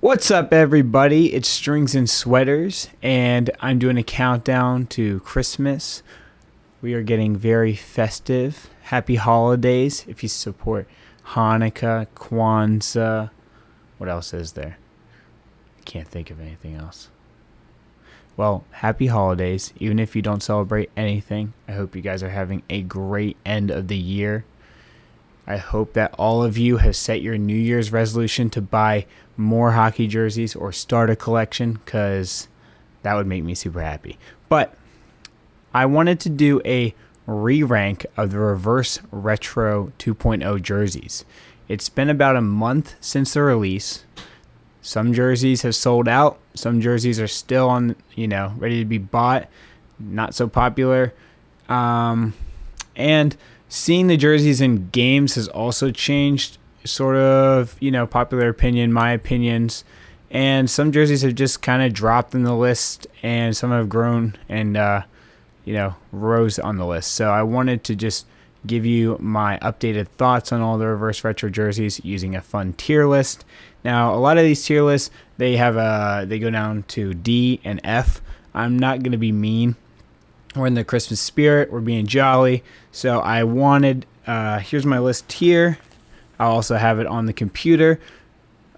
What's up, everybody? It's Strings and Sweaters, and I'm doing a countdown to Christmas. We are getting very festive. Happy holidays if you support Hanukkah, Kwanzaa. What else is there? I can't think of anything else. Well, happy holidays, even if you don't celebrate anything. I hope you guys are having a great end of the year. I hope that all of you have set your New Year's resolution to buy more hockey jerseys or start a collection, because that would make me super happy. But I wanted to do a re-rank of the Reverse Retro 2.0 jerseys. It's been about a month since the release. Some jerseys have sold out. Some jerseys are still on, ready to be bought. Not so popular. And seeing the jerseys in games has also changed, sort of, popular opinion, my opinions. And some jerseys have just kind of dropped in the list, and some have grown and, rose on the list. So I wanted to just give you my updated thoughts on all the reverse retro jerseys using a fun tier list. Now, a lot of these tier lists, they go down to D and F. I'm not going to be mean. We're in the Christmas spirit. We're being jolly. So I wanted, here's my list here. I'll also have it on the computer.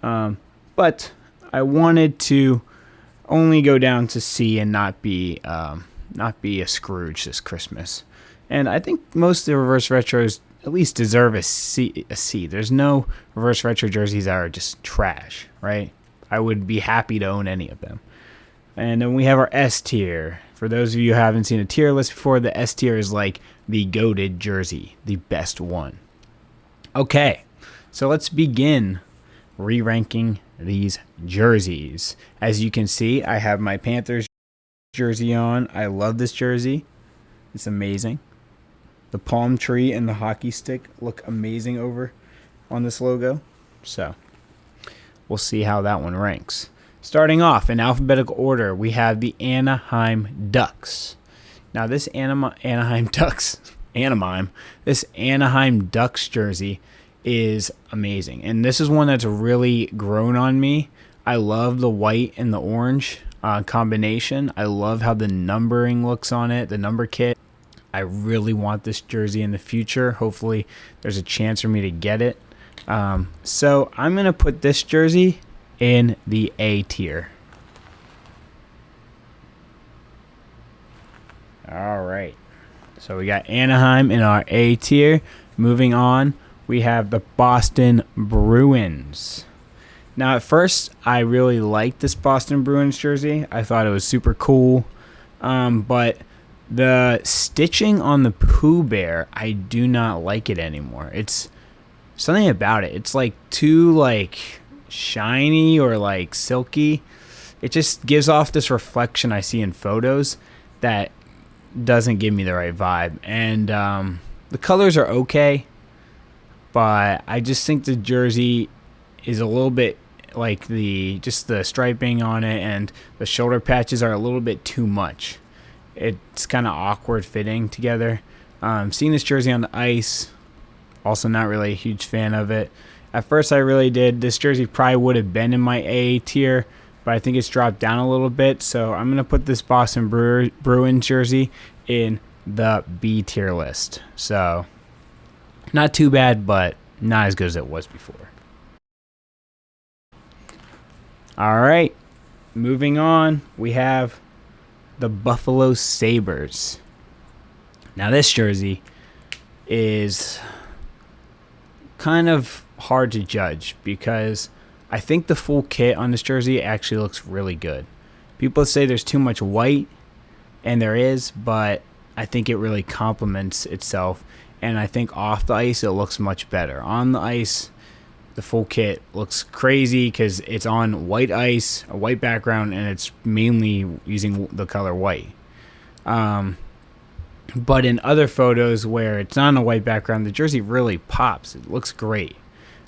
But I wanted to only go down to C and not be a Scrooge this Christmas. And I think most of the reverse retros at least deserve a C. There's no reverse retro jerseys that are just trash, right? I would be happy to own any of them. And then we have our S tier. For those of you who haven't seen a tier list before, the S tier is like the goated jersey, the best one. Okay, so let's begin re-ranking these jerseys. As you can see, I have my Panthers jersey on. I love this jersey. It's amazing. The palm tree and the hockey stick look amazing over on this logo. So we'll see how that one ranks. Starting off in alphabetical order, we have the Anaheim Ducks. Now, this Anaheim Ducks jersey is amazing. And this is one that's really grown on me. I love the white and the orange combination. I love how the numbering looks on it, the number kit. I really want this jersey in the future. Hopefully, there's a chance for me to get it. So I'm going to put this jersey in the A tier. All right. So we got Anaheim in our A tier. Moving on, we have the Boston Bruins. Now, at first, I really liked this Boston Bruins jersey. I thought it was super cool. But the stitching on the Pooh Bear, I do not like it anymore. It's something about it. It's like too shiny or silky. It just gives off this reflection I see in photos that doesn't give me the right vibe. And the colors are okay, but I just think the jersey is a little bit the striping on it and the shoulder patches are a little bit too much. It's kind of awkward fitting together. Seeing this jersey on the ice, also not really a huge fan of it. At first, I really did. This jersey probably would have been in my A tier, but I think it's dropped down a little bit. So I'm going to put this Boston Bruins jersey in the B tier list. So not too bad, but not as good as it was before. All right, moving on, we have the Buffalo Sabres. Now, this jersey is kind of hard to judge because I think the full kit on this jersey actually looks really good. People say there's too much white, and there is, but I think it really complements itself, and I think off the ice it looks much better. On the ice, the full kit looks crazy because it's on white ice, a white background, and it's mainly using the color white. But in other photos where it's not on a white background, the jersey really pops. It looks great.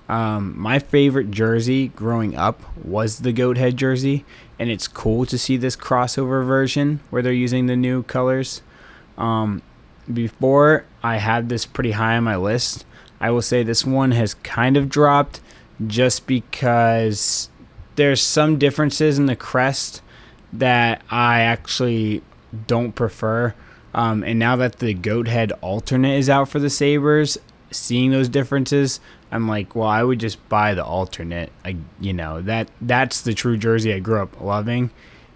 My favorite jersey growing up was the goat head jersey, and it's cool to see this crossover version where they're using the new colors. Before, I had this pretty high on my list. I will say this one has kind of dropped just because there's some differences in the crest that I actually don't prefer. And now that the goat head alternate is out for the Sabres, seeing those differences, I'm like, well, I would just buy the alternate. That's the true jersey I grew up loving.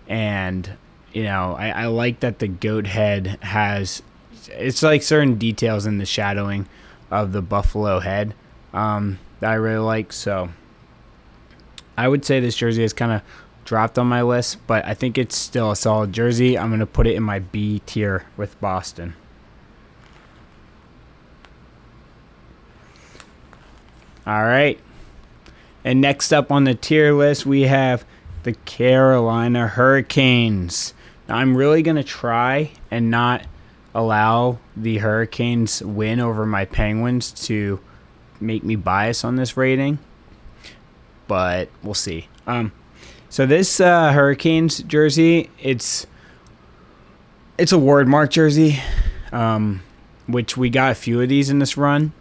And, I like that the goat head has, it's like certain details in the shadowing of the buffalo head that I really like. So I would say this jersey has kind of dropped on my list, but I think it's still a solid jersey. I'm going to put it in my B tier with Boston. All right. And next up on the tier list, we have the Carolina Hurricanes. Now, I'm really going to try and not allow the Hurricanes win over my Penguins to make me bias on this rating, but we'll see. So this Hurricanes jersey, it's a word mark jersey, which we got a few of these in this run.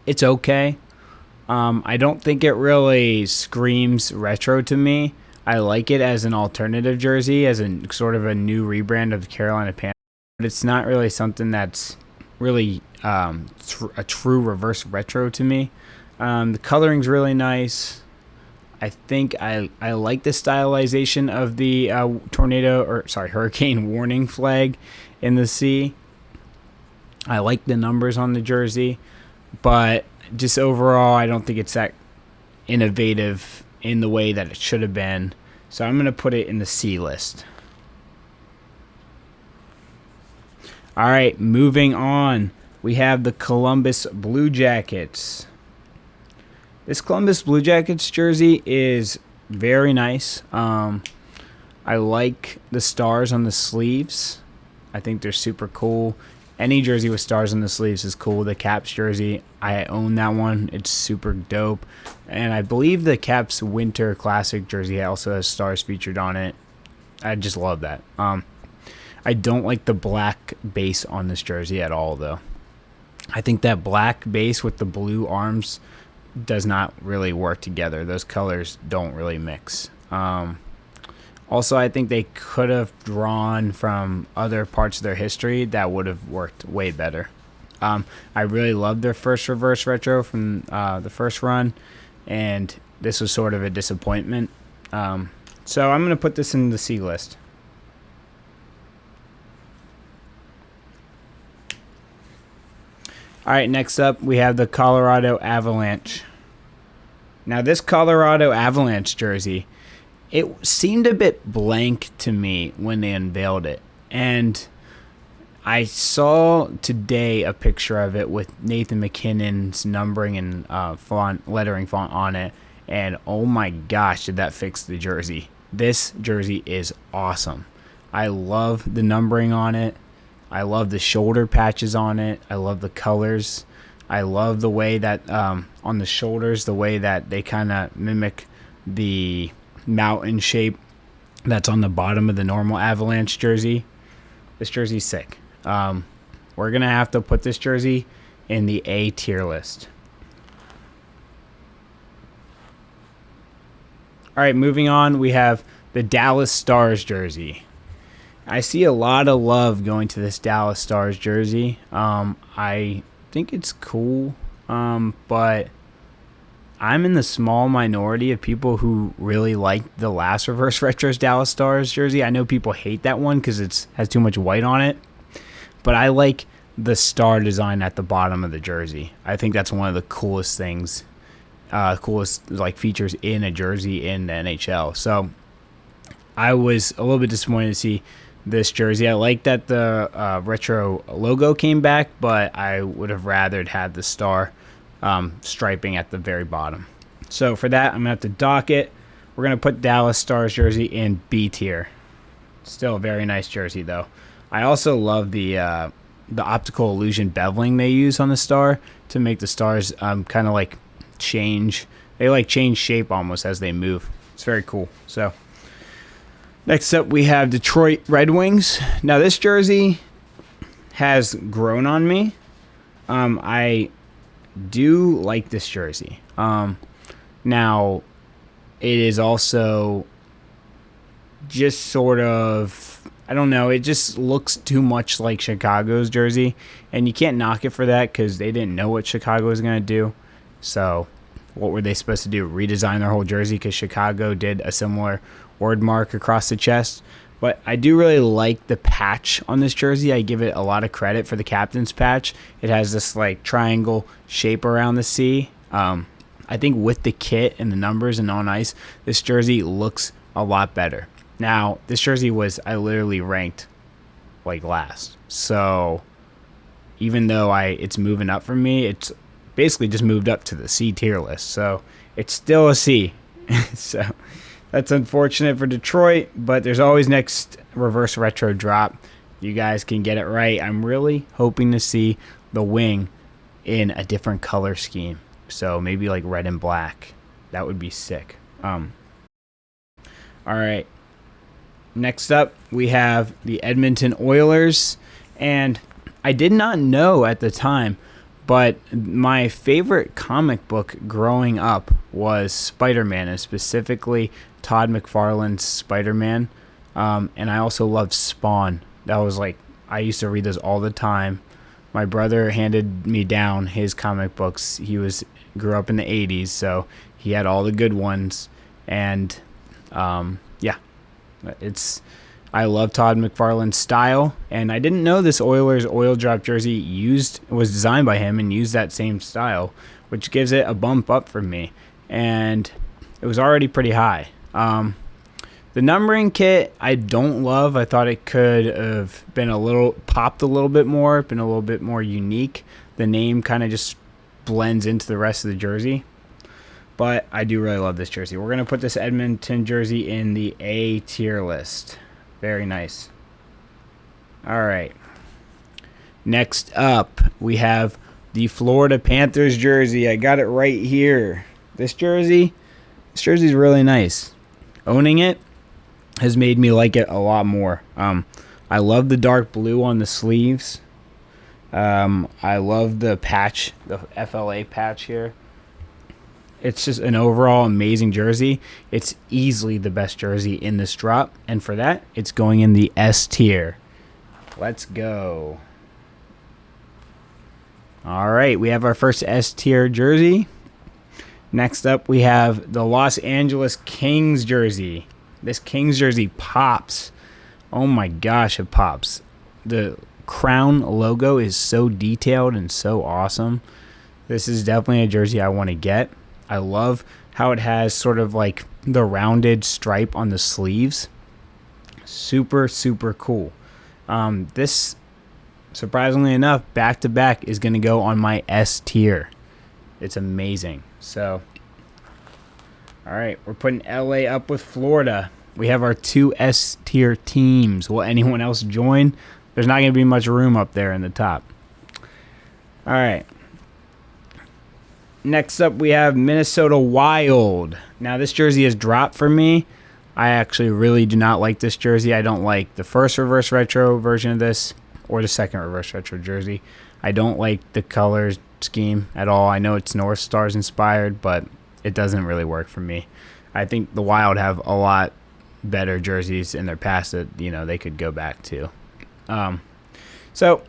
It's okay. I don't think it really screams retro to me. I like it as an alternative jersey, as a sort of a new rebrand of the Carolina Panthers, but it's not really something that's really a true reverse retro to me. The coloring's really nice. I think I like the stylization of the hurricane warning flag in the sea. I like the numbers on the jersey, but just overall, I don't think it's that innovative in the way that it should have been. So I'm going to put it in the C list. All right, moving on. We have the Columbus Blue Jackets. This Columbus Blue Jackets jersey is very nice. I like the stars on the sleeves. I think they're super cool. Any jersey with stars on the sleeves is cool. The Caps jersey, I own that one. It's super dope. And I believe the Caps Winter Classic jersey also has stars featured on it. I just love that. I don't like the black base on this jersey at all, though. I think that black base with the blue arms does not really work together. Those colors don't really mix. Also, I think they could have drawn from other parts of their history that would have worked way better. I really loved their first reverse retro from the first run, and this was sort of a disappointment. So I'm going to put this in the C list. All right, next up we have the Colorado Avalanche. Now this Colorado Avalanche jersey, it seemed a bit blank to me when they unveiled it. And I saw today a picture of it with Nathan McKinnon's numbering and lettering font on it. And oh my gosh, did that fix the jersey. This jersey is awesome. I love the numbering on it. I love the shoulder patches on it. I love the colors. I love the way that on the shoulders, the way that they kind of mimic the mountain shape that's on the bottom of the normal Avalanche jersey. This jersey's sick. We're going to have to put this jersey in the A tier list. All right, moving on, we have the Dallas Stars jersey. I see a lot of love going to this Dallas Stars jersey. I think it's cool, but I'm in the small minority of people who really like the last Reverse Retro's Dallas Stars jersey. I know people hate that one because it has too much white on it, but I like the star design at the bottom of the jersey. I think that's one of the coolest things, coolest like features in a jersey in the NHL. So I was a little bit disappointed to see this jersey. I like that the retro logo came back, but I would have rather had the star striping at the very bottom. So for that, I'm gonna have to dock it. We're gonna put Dallas Stars jersey in B tier. Still a very nice jersey though. I also love the optical illusion beveling they use on the star to make the stars kind of like change. They like change shape almost as they move. It's very cool. So next up, we have Detroit Red Wings. Now, this jersey has grown on me. I do like this jersey. Now, it is also just sort of, I don't know, it just looks too much like Chicago's jersey, and you can't knock it for that because they didn't know what Chicago was going to do. So what were they supposed to do? Redesign their whole jersey because Chicago did a similar word mark across the chest. But I do really like the patch on this jersey. I give it a lot of credit for the captain's patch. It has this like triangle shape around the C. I think with the kit and the numbers and on ice, this jersey looks a lot better. Now, this jersey I literally ranked like last. So even though it's moving up for me, it's basically just moved up to the C tier list. So it's still a C. So that's unfortunate for Detroit, but there's always next reverse retro drop. You guys can get it right. I'm really hoping to see the wing in a different color scheme. So maybe like red and black. That would be sick. All right. Next up, we have the Edmonton Oilers. And I did not know at the time, but my favorite comic book growing up was Spider-Man, and specifically Todd McFarlane's Spider-Man. And I also loved Spawn. That was like, I used to read those all the time. My brother handed me down his comic books. He grew up in the 80s, so he had all the good ones. And yeah, I love Todd McFarlane's style, and I didn't know this Oilers oil drop jersey was designed by him and used that same style, which gives it a bump up for me. And it was already pretty high. The numbering kit I don't love. I thought it could have been popped a little bit more, been a little bit more unique. The name kind of just blends into the rest of the jersey. But I do really love this jersey. We're going to put this Edmonton jersey in the A tier list. Very nice. All right. Next up, we have the Florida Panthers jersey. I got it right here. This jersey is really nice. Owning it has made me like it a lot more. I love the dark blue on the sleeves. I love the patch, the FLA patch here. It's just an overall amazing jersey. It's easily the best jersey in this drop, and for that, it's going in the S tier. Let's go. All right, we have our first S tier jersey. Next up, we have the Los Angeles Kings jersey. This Kings jersey pops. Oh my gosh, it pops. The crown logo is so detailed and so awesome. This is definitely a jersey I want to get. I love how it has sort of like the rounded stripe on the sleeves. Super, super cool. This, surprisingly enough, back to back is going to go on my S tier. It's amazing. So, all right, we're putting LA up with Florida. We have our two S tier teams. Will anyone else join? There's not going to be much room up there in the top. All right. Next up, we have Minnesota Wild. Now, this jersey has dropped for me. I actually really do not like this jersey. I don't like the first reverse retro version of this or the second reverse retro jersey. I don't like the color scheme at all. I know it's North Stars inspired, but it doesn't really work for me. I think the Wild have a lot better jerseys in their past that, they could go back to. So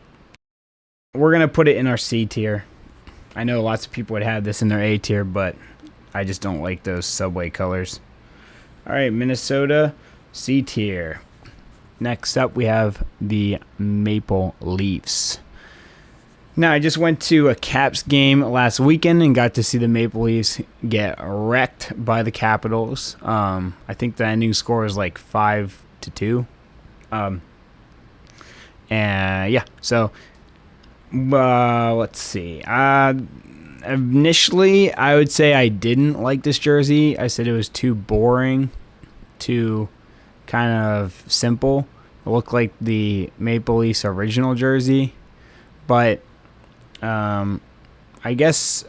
we're going to put it in our C tier. I know lots of people would have this in their A tier, but I just don't like those subway colors. All right, Minnesota, C tier. Next up, we have the Maple Leafs. Now, I just went to a Caps game last weekend and got to see the Maple Leafs get wrecked by the Capitals. I think the ending score was like 5-2. And yeah, so let's see. Initially, I would say I didn't like this jersey. I said it was too boring, too kind of simple. It looked like the Maple Leafs original jersey, but I guess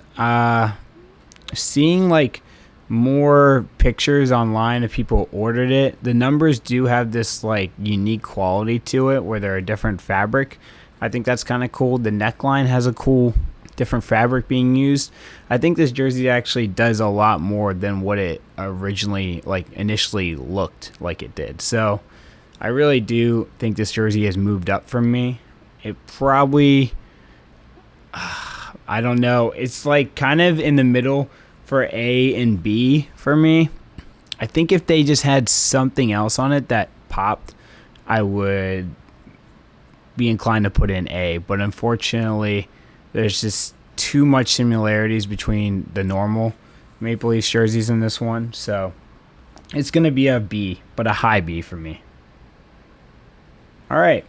seeing like more pictures online of people ordered it, the numbers do have this like unique quality to it where they're a different fabric. I think that's kind of cool. The neckline has a cool different fabric being used. I think this jersey actually does a lot more than what it originally, initially looked like it did. So I really do think this jersey has moved up from me. It probably, I don't know. It's kind of in the middle for A and B for me. I think if they just had something else on it that popped, I would be inclined to put in A. But unfortunately, there's just too much similarities between the normal Maple Leafs jerseys in this one. So it's going to be a B, but a high B for me. All right.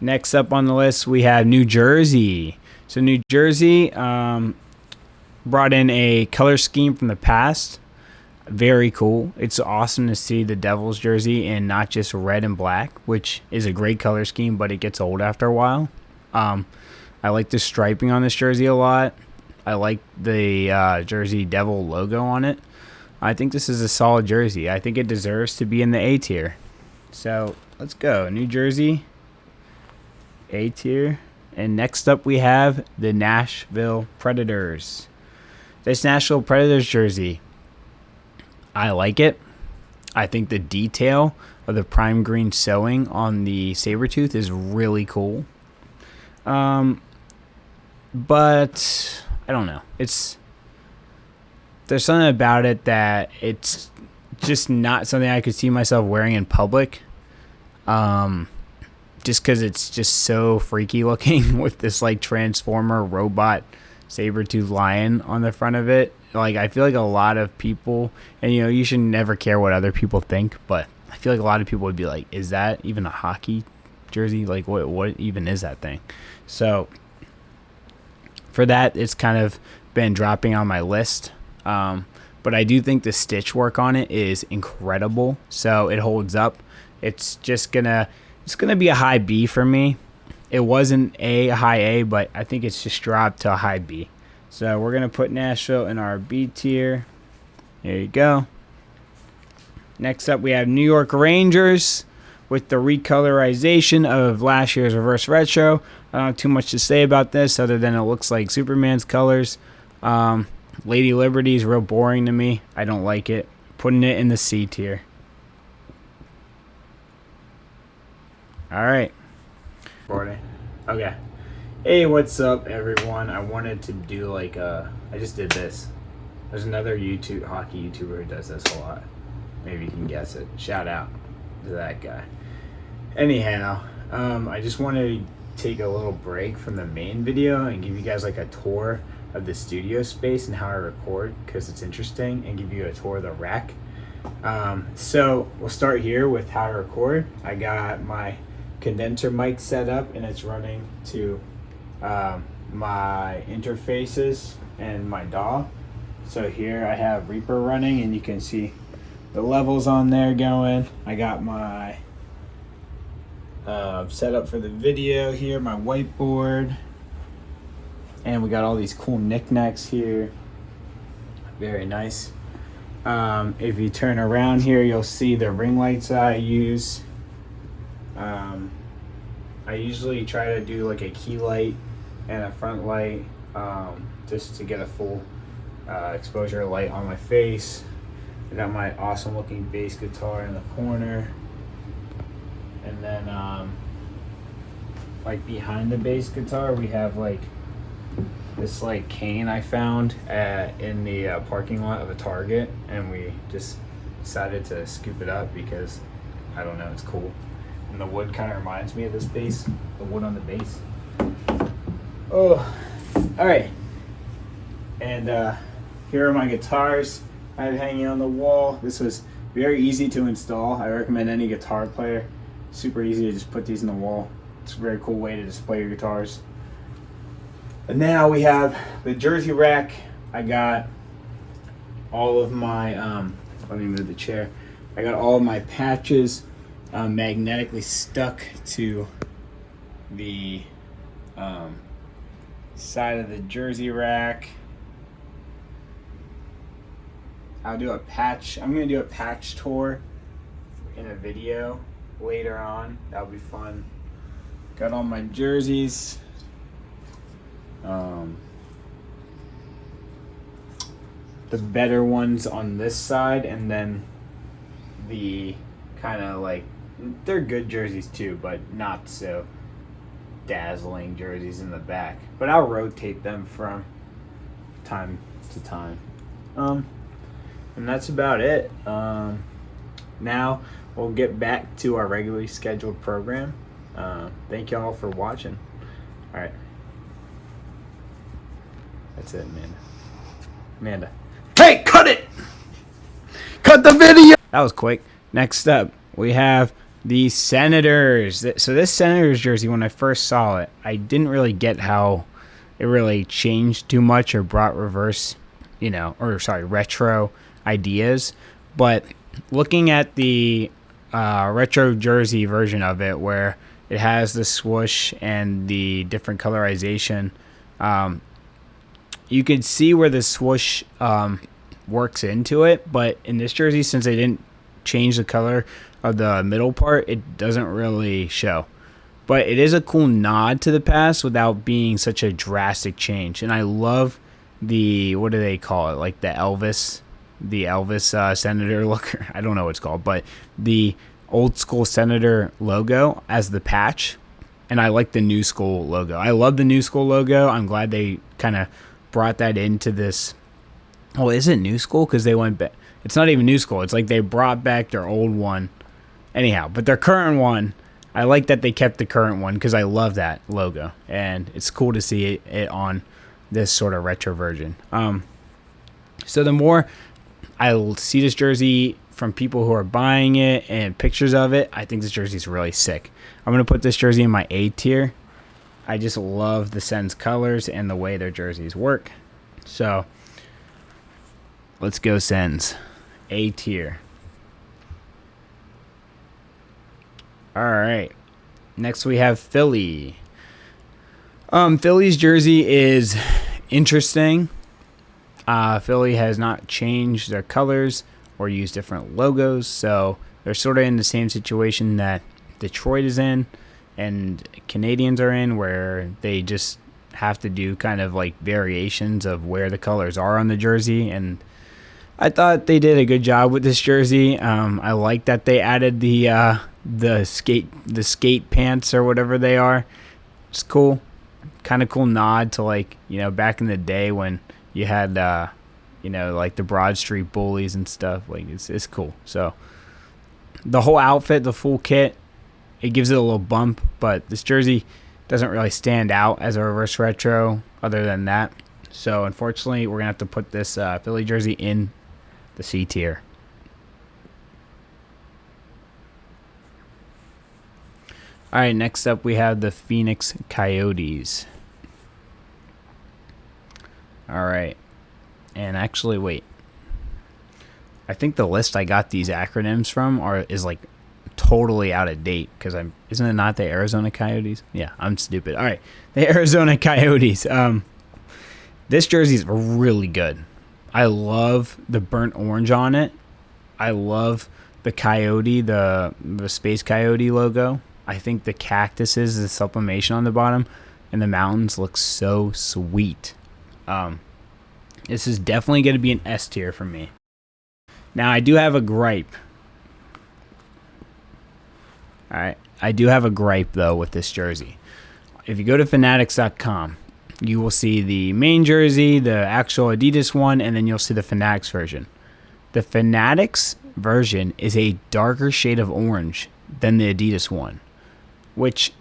Next up on the list, we have New Jersey. So New Jersey brought in a color scheme from the past. Very cool. It's awesome to see the Devils jersey in not just red and black, which is a great color scheme, but it gets old after a while. I like the striping on this jersey a lot. I like the Jersey Devil logo on it. I think this is a solid jersey. I think it deserves to be in the A tier. So let's go. New Jersey, A tier. And next up we have the Nashville Predators. This Nashville Predators jersey, I like it. I think the detail of the prime green sewing on the Sabretooth is really cool. But I don't know. There's something about it that it's just not something I could see myself wearing in public. Just because it's just so freaky looking with this transformer robot saber-tooth lion on the front of it. I feel like a lot of people, and you should never care what other people think, but I feel like a lot of people would be like, is that even a hockey jersey? What even is that thing? So for that, it's kind of been dropping on my list. But I do think the stitch work on it is incredible. So it holds up. It's gonna be a high B for me. It wasn't a high A, but I think it's just dropped to a high B. So we're gonna put Nashville in our B tier. There you go. Next up, we have New York Rangers with the recolorization of last year's reverse retro. I don't have too much to say about this other than it looks like Superman's colors. Lady Liberty is real boring to me. I don't like it. Putting it in the C tier. All right. Okay. Hey, what's up, everyone? I wanted to do I just did this. There's another hockey YouTuber who does this a lot. Maybe you can guess it. Shout out to that guy. Anyhow, I just wanted to take a little break from the main video and give you guys a tour of the studio space and how I record, because it's interesting, and give you a tour of the rack. So we'll start here with how I record. I got my condenser mic set up and it's running to my interfaces and my DAW. So here I have Reaper running and you can see the levels on there going. I got my setup for the video here, my whiteboard, and we got all these cool knickknacks here. Very nice. If you turn around here, you'll see the ring lights I use. I usually try to do a key light and a front light, just to get a full exposure light on my face. I got my awesome looking bass guitar in the corner, and then behind the bass guitar we have this cane I found in the parking lot of a Target, and we just decided to scoop it up because I don't know, it's cool. And the wood kind of reminds me of this bass, the wood on the bass. Oh, all right. And here are my guitars I have hanging on the wall. This was very easy to install. I recommend any guitar player. Super easy to just put these in the wall. It's a very cool way to display your guitars. And now we have the jersey rack. I got all of my, let me move the chair. I got all of my patches magnetically stuck to the side of the jersey rack. I'm gonna do a patch tour in a video later on. That'll be fun. Got all my jerseys the better ones on this side, and then the kind of like, they're good jerseys too, but not so dazzling jerseys in the back. But I'll rotate them from time to time. And that's about it. Now we'll get back to our regularly scheduled program. Thank y'all for watching. All right. That's it, Amanda. Hey, cut it! Cut the video! That was quick. Next up, we have the Senators. So this Senators jersey, when I first saw it, I didn't really get how it really changed too much or brought retro ideas. But looking at the retro jersey version of it, where it has the swoosh and the different colorization, you could see where the swoosh works into it. But in this jersey, since they didn't change the color of the middle part, it doesn't really show. But it is a cool nod to the past without being such a drastic change. And I love the, what do they call it? Like the Elvis Senator look. I don't know what it's called, but the old school Senator logo as the patch. And I like the new school logo. I love the new school logo. I'm glad they kind of brought that into this. Oh, is it new school? Because they went back. It's not even new school. It's like they brought back their old one. Anyhow, but their current one, I like that they kept the current one because I love that logo. And it's cool to see it on this sort of retro version. So the more I see this jersey from people who are buying it and pictures of it, I think this jersey is really sick. I'm going to put this jersey in my A tier. I just love the Sens colors and the way their jerseys work. So let's go Sens. A tier. All right. Next we have Philly. Philly's jersey is interesting. Philly has not changed their colors or used different logos, so they're sort of in the same situation that Detroit is in and Canadians are in, where they just have to do kind of like variations of where the colors are on the jersey. And I thought they did a good job with this jersey. I like that they added the skate pants or whatever they are. It's cool. Kind of cool nod to, like, back in the day when you had like the Broad Street Bullies and stuff. Like, it's cool. So the whole outfit, the full kit, it gives it a little bump, but this jersey doesn't really stand out as a reverse retro other than that. So unfortunately, we're gonna have to put this Philly jersey in the C tier. All right, next up we have the Phoenix Coyotes. All right, and actually, wait. I think the list I got these acronyms from is like totally out of date, because isn't it not the Arizona Coyotes? Yeah, I'm stupid. All right, the Arizona Coyotes. This jersey is really good. I love the burnt orange on it. I love the coyote, the space coyote logo. I think the cactuses, the sublimation on the bottom, and the mountains look so sweet. This is definitely going to be an S tier for me. Now, I do have a gripe. All right, I do have a gripe, though, with this jersey. If you go to Fanatics.com, you will see the main jersey, the actual Adidas one, and then you'll see the Fanatics version. The Fanatics version is a darker shade of orange than the Adidas one, which,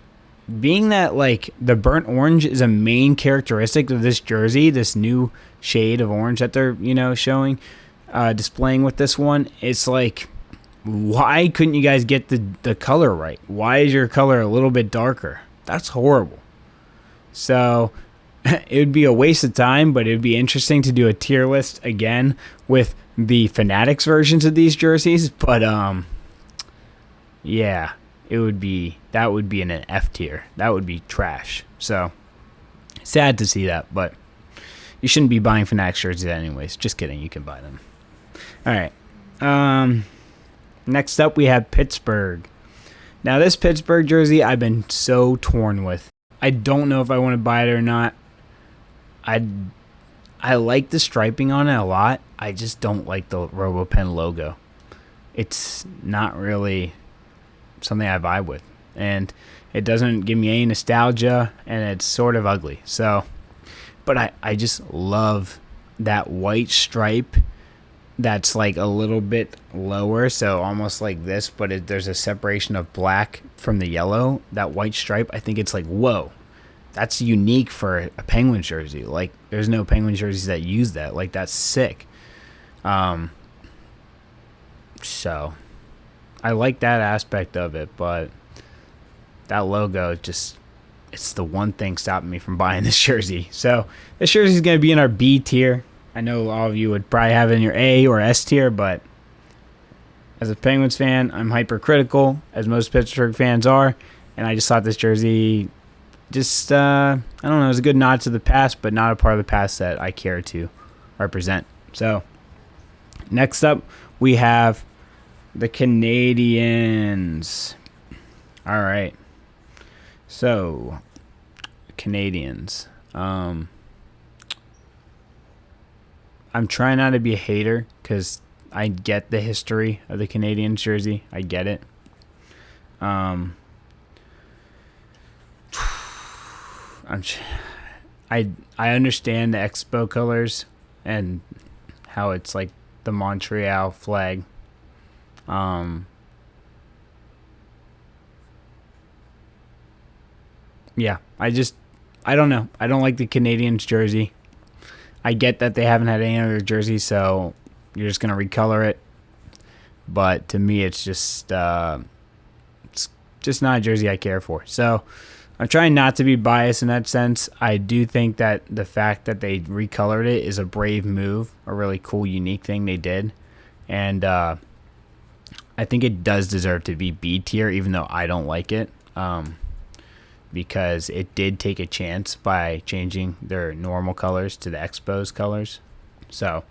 being that like the burnt orange is a main characteristic of this jersey, this new shade of orange that they're showing, displaying with this one, it's like, why couldn't you guys get the color right? Why is your color a little bit darker? That's horrible. So it would be a waste of time, but it would be interesting to do a tier list again with the Fanatics versions of these jerseys. But yeah, that would be in an F tier. That would be trash. So sad to see that, but you shouldn't be buying Fanatics jerseys anyways. Just kidding, you can buy them. All right. Next up, we have Pittsburgh. Now, this Pittsburgh jersey, I've been so torn with. I don't know if I want to buy it or not. I I like the striping on it a lot. I just don't like the RoboPen logo. It's not really something I vibe with, and it doesn't give me any nostalgia, and it's sort of ugly. So, but I just love that white stripe that's like a little bit lower, so almost like this, but there's a separation of black from the yellow. That white stripe, I think it's like, whoa, that's unique for a Penguins jersey. Like, there's no Penguins jerseys that use that. Like, that's sick. So I like that aspect of it, but that logo just, it's the one thing stopping me from buying this jersey. So this jersey is going to be in our B tier. I know all of you would probably have it in your A or S tier, but as a Penguins fan, I'm hypercritical, as most Pittsburgh fans are, and I just thought this jersey just, I don't know, it was a good nod to the past, but not a part of the past that I care to represent. So next up, we have the Canadiens. All right. So, Canadiens. I'm trying not to be a hater because I get the history of the Canadiens jersey. I get it. I understand the Expo colors and how it's like the Montreal flag. Yeah, I don't know. I don't like the Canadiens jersey. I get that they haven't had any other jersey, so you're just gonna recolor it. But to me, it's just not a jersey I care for. So I'm trying not to be biased in that sense. I do think that the fact that they recolored it is a brave move, a really cool, unique thing they did, and I think it does deserve to be B tier, even though I don't like it. Because it did take a chance by changing their normal colors to the Expos colors. So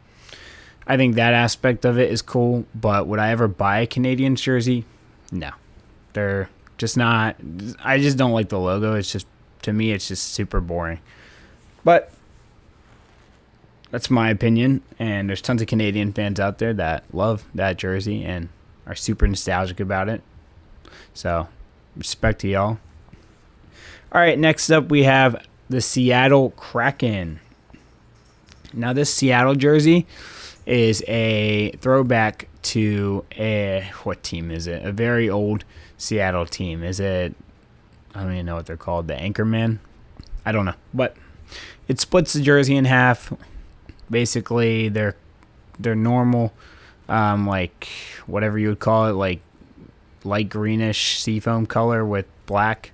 I think that aspect of it is cool, but would I ever buy a Canadiens jersey? No. They're just not. I just don't like the logo. It's just, to me, it's just super boring. But that's my opinion, and there's tons of Canadian fans out there that love that jersey and are super nostalgic about it. So respect to y'all. All right, next up we have the Seattle Kraken. Now this Seattle jersey is a throwback to what team is it? A very old Seattle team. Is it, I don't even know what they're called, the Anchorman? I don't know. But it splits the jersey in half. Basically, they're normal, like whatever you would call it, like light greenish seafoam color with black.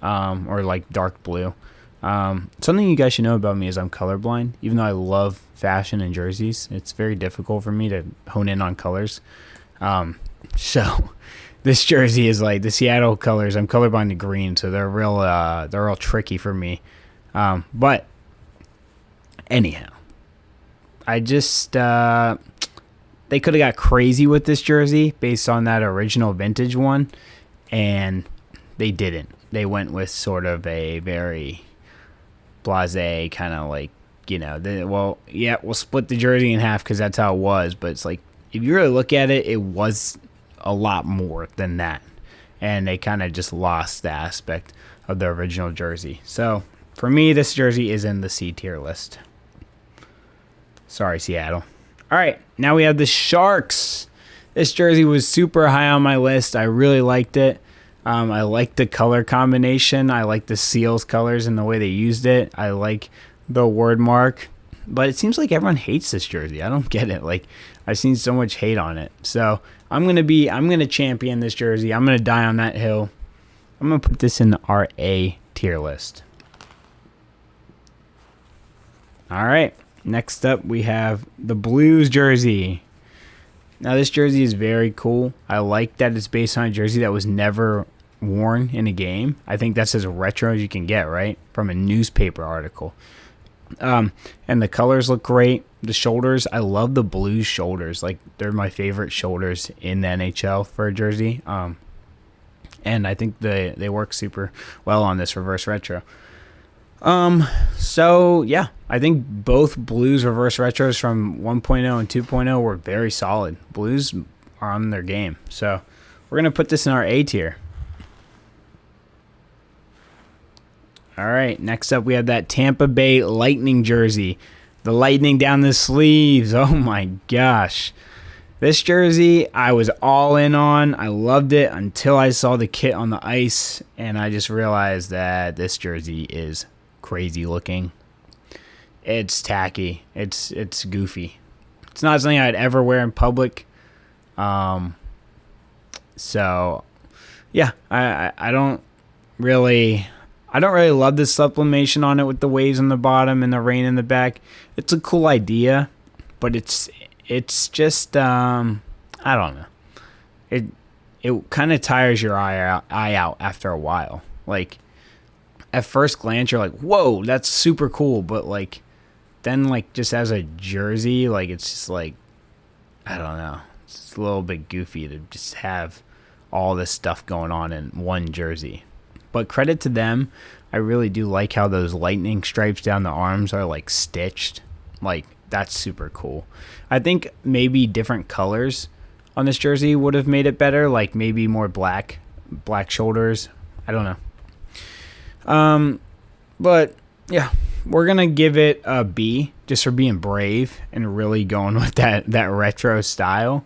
Or like dark blue. Something you guys should know about me is I'm colorblind. Even though I love fashion and jerseys, it's very difficult for me to hone in on colors. So this jersey is like the Seattle colors. I'm colorblind to green, so they're real tricky for me. But anyhow, I just they could have got crazy with this jersey based on that original vintage one, and they didn't. They went with sort of a very blasé kind of like, we'll split the jersey in half because that's how it was. But it's like, if you really look at it, it was a lot more than that. And they kind of just lost the aspect of the original jersey. So for me, this jersey is in the C tier list. Sorry, Seattle. All right, now we have the Sharks. This jersey was super high on my list. I really liked it. I like the color combination. I like the Seals colors and the way they used it. I like the word mark. But it seems like everyone hates this jersey. I don't get it. Like, I've seen so much hate on it. So I'm gonna champion this jersey. I'm gonna die on that hill. I'm gonna put this in our A tier list. All right. Next up, we have the Blues jersey. Now, this jersey is very cool. I like that it's based on a jersey that was never worn in a game. I think that's as retro as you can get, right? From a newspaper article. And the colors look great. The shoulders, I love the Blues shoulders. Like, they're my favorite shoulders in the NHL for a jersey. And I think they work super well on this reverse retro. So yeah, I think both Blues reverse retros from 1.0 and 2.0 were very solid. Blues are on their game. So we're going to put this in our A tier. All right, next up we have that Tampa Bay Lightning jersey. The lightning down the sleeves. Oh my gosh. This jersey I was all in on. I loved it until I saw the kit on the ice, and I just realized that this jersey is crazy looking. It's tacky. It's goofy. It's not something I'd ever wear in public. So yeah, I don't really love the sublimation on it with the waves on the bottom and the rain in the back. It's a cool idea, but it's just I don't know. It kind of tires your eye out after a while. Like at first glance you're like, "Whoa, that's super cool," but like then like just as a jersey, like it's just like I don't know. It's a little bit goofy to just have all this stuff going on in one jersey. But credit to them, I really do like how those lightning stripes down the arms are like stitched. Like that's super cool. I think maybe different colors on this jersey would have made it better. Like maybe more black shoulders. I don't know. But yeah, we're gonna give it a B just for being brave and really going with that retro style.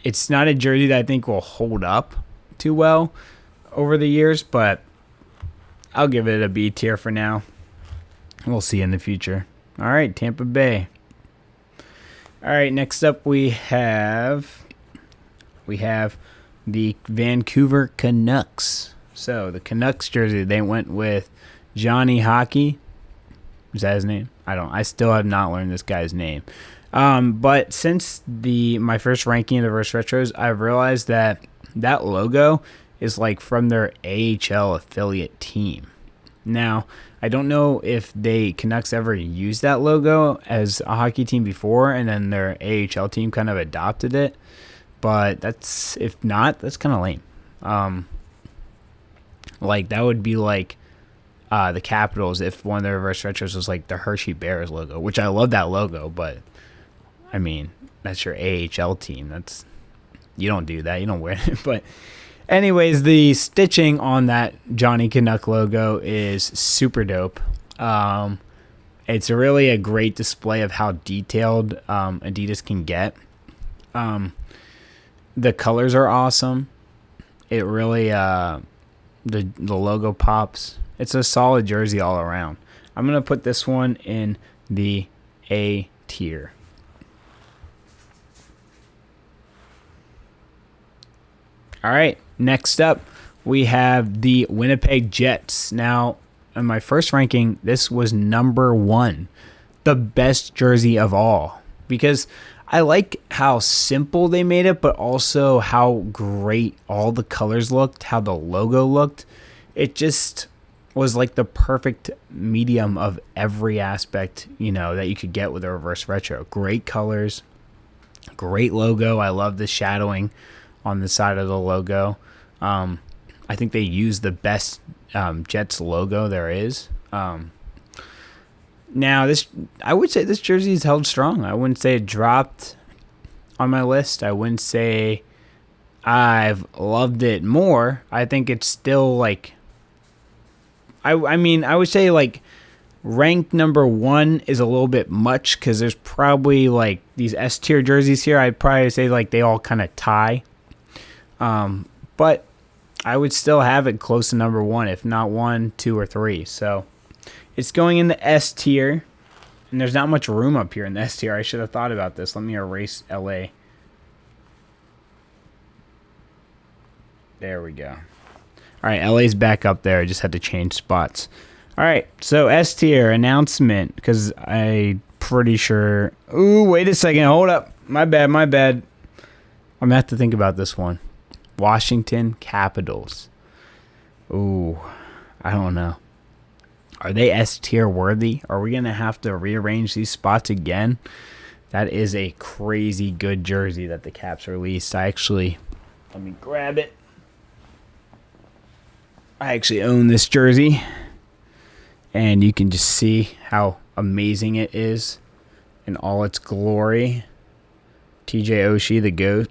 It's not a jersey that I think will hold up too well over the years, but I'll give it a B tier for now. We'll see in the future. All right, Tampa Bay. All right, next up we have the Vancouver Canucks. So the Canucks jersey, they went with Johnny Hockey. Is that his name? I still have not learned this guy's name. But since my first ranking of the reverse retros, I've realized that logo is like from their AHL affiliate team. Now, I don't know if the Canucks ever used that logo as a hockey team before, and then their AHL team kind of adopted it. But if not, that's kind of lame. Like that would be like the Capitals if one of their reverse retros was like the Hershey Bears logo, which I love that logo, but I mean that's your AHL team. You don't do that. You don't wear it, but. Anyways, the stitching on that Johnny Canuck logo is super dope. It's really a great display of how detailed Adidas can get. The colors are awesome. It really the logo pops. It's a solid jersey all around. I'm gonna put this one in the A tier. All right, next up, we have the Winnipeg Jets. Now, in my first ranking, this was number 1, the best jersey of all, because I like how simple they made it, but also how great all the colors looked, how the logo looked. It just was like the perfect medium of every aspect, that you could get with a reverse retro. Great colors, great logo. I love the shadowing on the side of the logo. I think they use the best Jets logo there is. Now, I would say this jersey is held strong. I wouldn't say it dropped on my list. I wouldn't say I've loved it more. I think it's still like... I would say like ranked number 1 is a little bit much because there's probably like these S tier jerseys here. I'd probably say like they all kind of tie. But I would still have it close to number 1, if not 1, 2, or 3. So it's going in the S tier, and there's not much room up here in the S tier. I should have thought about this. Let me erase LA. There we go. All right, LA's back up there. I just had to change spots. All right, so S tier announcement, because I'm pretty sure... Ooh, wait a second. Hold up. My bad. I'm going to have to think about this one. Washington Capitals. Ooh, I don't know. Are they S tier worthy? Are we going to have to rearrange these spots again? That is a crazy good jersey that the Caps released. Let me grab it. I actually own this jersey. and you can just see how amazing it is in all its glory. TJ Oshie, the GOAT.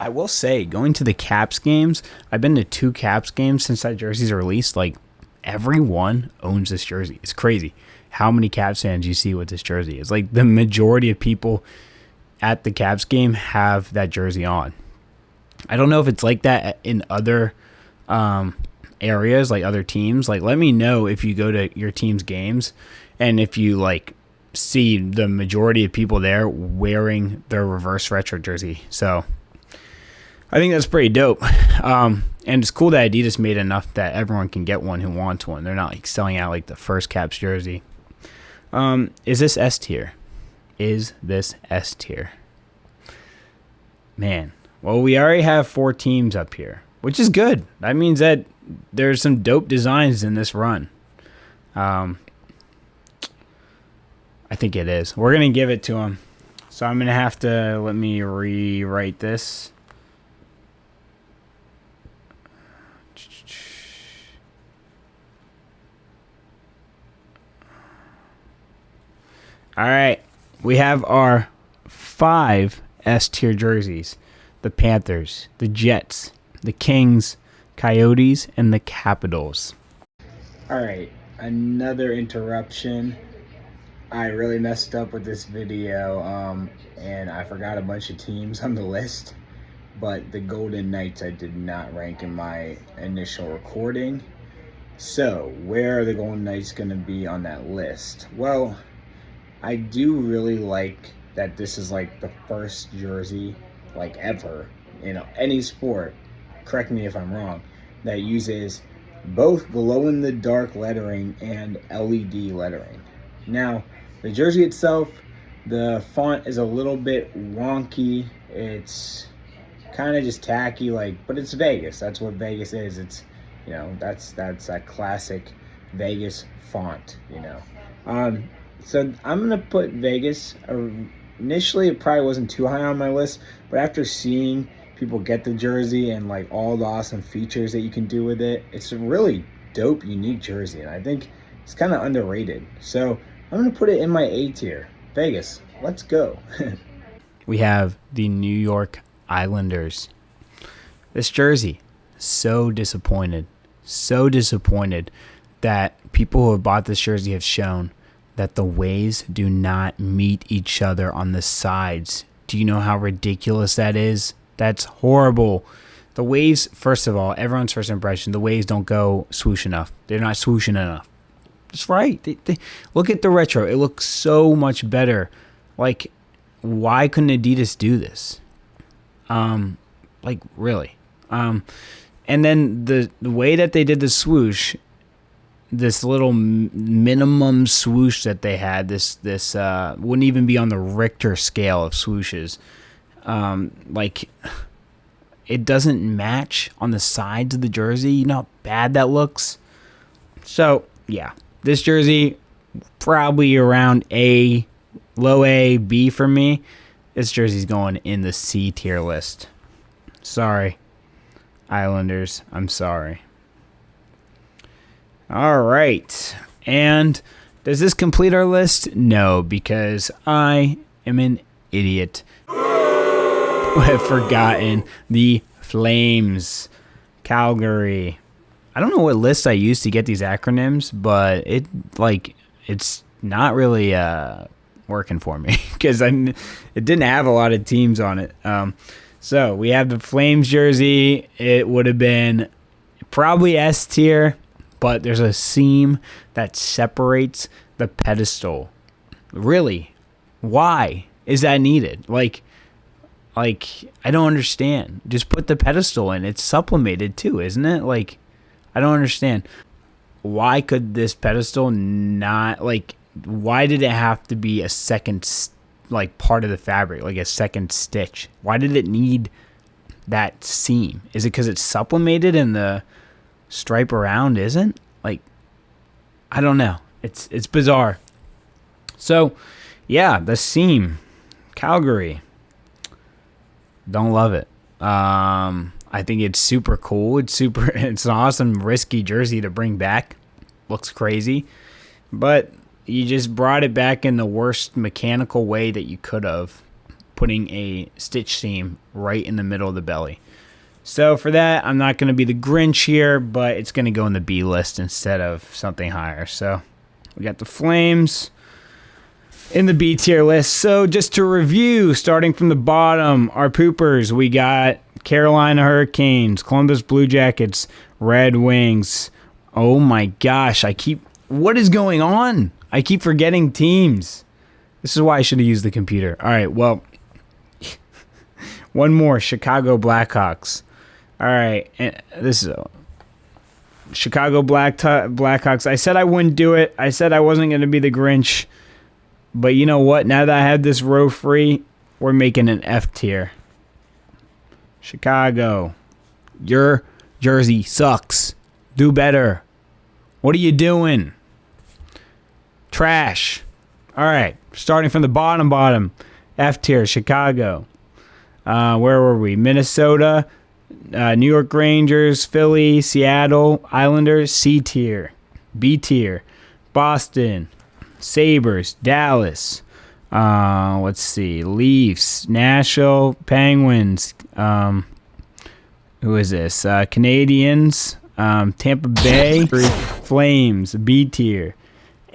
I will say, going to the Caps games, I've been to 2 Caps games since that jersey's released. Like, everyone owns this jersey. It's crazy how many Caps fans you see with this jersey. It's like the majority of people at the Caps game have that jersey on. I don't know if it's like that in other areas, like other teams. Like, let me know if you go to your team's games and if you like see the majority of people there wearing their reverse retro jersey. So I think that's pretty dope. And it's cool that Adidas made enough that everyone can get one who wants one. They're not like selling out like the first Caps jersey. Is this S tier? Is this S tier? Man. Well, we already have 4 teams up here, which is good. That means that there's some dope designs in this run. I think it is. We're going to give it to them. So I'm going to have to let me rewrite this. All right. We have our 5 S tier jerseys. The Panthers, the Jets, the Kings, Coyotes, and the Capitals. All right, another interruption. I really messed up with this video, and I forgot a bunch of teams on the list, but the Golden Knights I did not rank in my initial recording. So, where are the Golden Knights going to be on that list? Well, I do really like that this is like the first jersey like ever, any sport, correct me if I'm wrong, that uses both glow-in-the-dark lettering and LED lettering. Now, the jersey itself, the font is a little bit wonky. It's kind of just tacky, but it's Vegas. That's what Vegas is. It's, that's a classic Vegas font, So I'm going to put Vegas. Initially, it probably wasn't too high on my list, but after seeing people get the jersey and all the awesome features that you can do with it, it's a really dope, unique jersey, and I think it's kind of underrated. So I'm going to put it in my A tier. Vegas, let's go. We have the New York Islanders. This jersey, so disappointed that people who have bought this jersey have shown that the waves do not meet each other on the sides. Do you know how ridiculous that is? That's horrible. The waves, first of all, everyone's first impression, the waves don't go swoosh enough. They're not swooshing enough. That's right. They look at the retro. It looks so much better. Why couldn't Adidas do this? Really. And then the way that they did the swoosh, this little minimum swoosh that they had, this wouldn't even be on the Richter scale of swooshes. It doesn't match on the sides of the jersey. You know how bad that looks? So, yeah. This jersey, probably around A, low A, B for me. This jersey's going in the C tier list. Sorry, Islanders. I'm sorry. All right. And does this complete our list? No, because I am an idiot. I have forgotten the Flames. Calgary. I don't know what list I used to get these acronyms, but it's not really working for me because it didn't have a lot of teams on it. So we have the Flames jersey. It would have been probably S tier, but there's a seam that separates the pedestal. Really? Why is that needed? I don't understand. Just put the pedestal in. It's sublimated too, isn't it? I don't understand. Why could this pedestal not, why did it have to be a second, part of the fabric, a second stitch? Why did it need that seam? Is it because it's sublimated and the stripe around isn't? I don't know. It's bizarre. So, yeah, the seam. Calgary. Don't love it. I think it's super cool. It's an awesome, risky jersey to bring back. Looks crazy, but you just brought it back in the worst mechanical way that you could have, putting a stitch seam right in the middle of the belly. So for that, I'm not going to be the Grinch here, but it's going to go in the B list instead of something higher. So we got the Flames in the B tier list. So just to review, starting from the bottom, our poopers, we got Carolina Hurricanes, Columbus Blue Jackets, Red Wings. Oh my gosh, what is going on? I keep forgetting teams. This is why I should have used the computer. All right, well, one more, Chicago Blackhawks. All right, and this is Chicago Blackhawks. I said I wouldn't do it. I said I wasn't going to be the Grinch. But you know what? Now that I have this row free, we're making an F tier. Chicago, your jersey sucks. Do better. What are you doing? Trash. All right, starting from the bottom. F tier, Chicago. Where were we? Minnesota, New York Rangers, Philly, Seattle, Islanders, C tier. B tier, Boston, Sabres, Dallas. Let's see, Leafs, Nashville, Penguins. Who is this? Canadiens, Tampa Bay, Flames, B tier.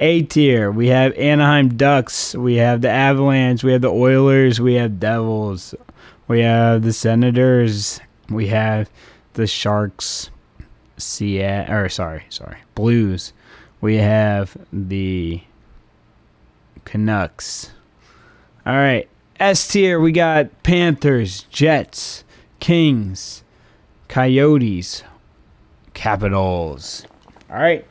A tier, we have Anaheim Ducks, we have the Avalanche, we have the Oilers, we have Devils, we have the Senators, we have the Sharks, Blues, we have the Canucks. All right, S tier, we got Panthers, Jets, Kings, Coyotes, Capitals. All right,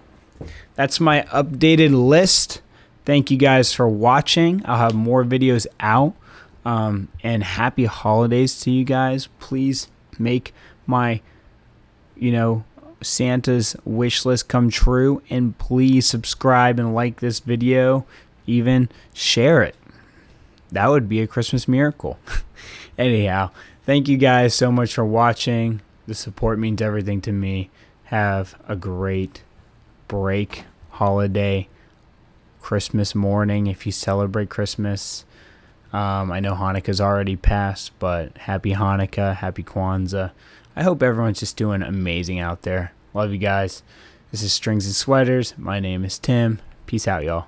that's my updated list. Thank you guys for watching. I'll have more videos out. And happy holidays to you guys. Please make my, Santa's wish list come true. And please subscribe and like this video. Even share it. That would be a Christmas miracle. Anyhow, thank you guys so much for watching. The support means everything to me. Have a great break, holiday, Christmas morning if you celebrate Christmas. I know Hanukkah's already passed, but happy Hanukkah, happy Kwanzaa. I hope everyone's just doing amazing out there. Love you guys. This is Strings and Sweaters. My name is Tim. Peace out, y'all.